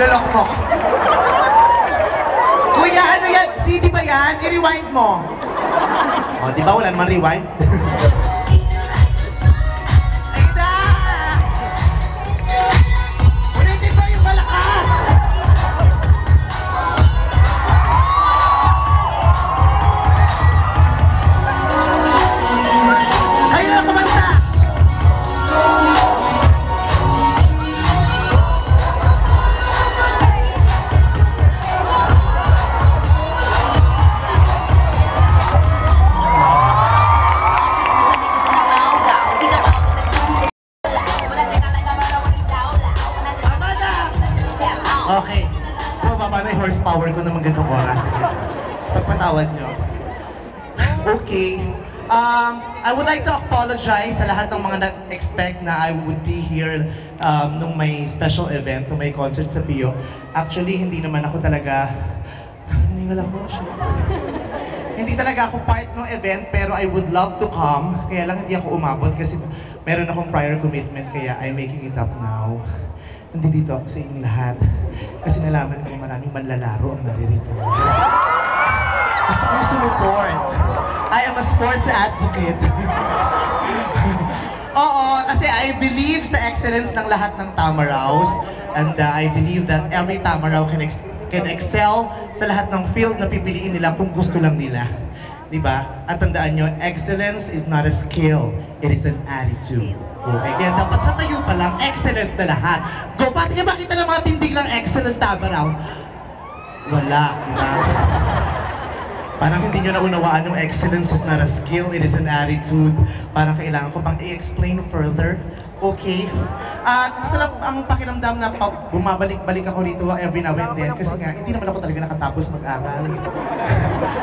Nilolok mo. Kuya, ano yan? CD ba yan? I-rewind mo. O, di ba wala naman rewind? Ayun na! Ulitin mo yung malakas! Ayun na, kumanta! Okay. Mababa na yung horsepower ko naman ganitong oras. Pagpatawad nyo. Okay. I would like to apologize sa lahat ng mga nag-expect na I would be here nung may special event, nung may concert sa Pio. Actually, hindi naman ako talaga... Hiningal ako siya. Hindi talaga ako part ng event, pero I would love to come. Kaya lang hindi ako umabot kasi meron akong prior commitment, kaya I'm making it up now. Nandito ako sa inyong lahat kasi nalaman ko maraming manlalaro ang naririto. Gusto kong sumuport. I am a sports advocate. Oo, kasi I believe sa excellence ng lahat ng Tamaraws, and I believe that every Tamaraw can excel sa lahat ng field na pipiliin nila kung gusto lang nila. Diba? At tandaan nyo, excellence is not a skill, it is an attitude. Okay, kaya dapat sa tayo pa lang, excellent na lahat. Go, pati ka makita ng mga tindig lang excellent Tamaraw? Wala, diba? Parang hindi nyo naunawaan yung excellence is not a skill, it is an attitude. Parang kailangan ko pang i-explain further. Okay? Masarap ang pakiramdam na bumabalik-balik ako rito every now and then kasi nga, hindi naman ako talaga nakatapos mag-aral.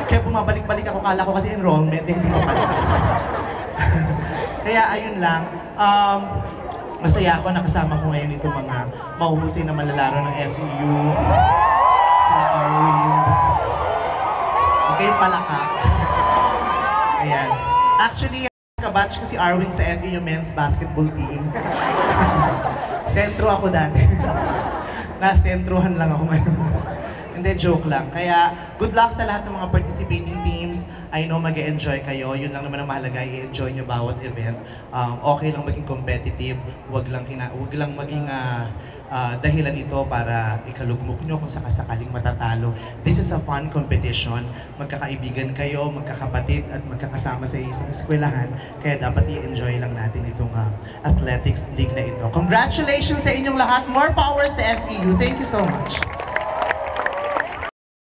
Kaya bumabalik-balik ako, kala ko kasi enrollment, hindi pa pala. Kaya ayun lang. Masaya ako nakasama ko ngayon itong mga mahuhusay na malalaro ng FEU. Sila Arwin. Huwag kayong palakak. Ayan. Actually, kabatch ko si Arwin sa FEU men's basketball team. Sentro ako dati. Nasentrohan lang ako ngayon. Hindi, joke lang. Kaya, good luck sa lahat ng mga participating teams. I know mag-e-enjoy kayo. Yun lang naman ang mahalaga, i-enjoy nyo bawat event. Okay lang maging competitive. Huwag lang maging dahilan ito para ikalugmok nyo kung sakasakaling matatalo. This is a fun competition. Magkakaibigan kayo, magkakapatid, at magkakasama sa isang eskwelahan. Kaya dapat i-enjoy lang natin itong athletics league na ito. Congratulations sa inyong lahat. More power sa FEU. Thank you so much.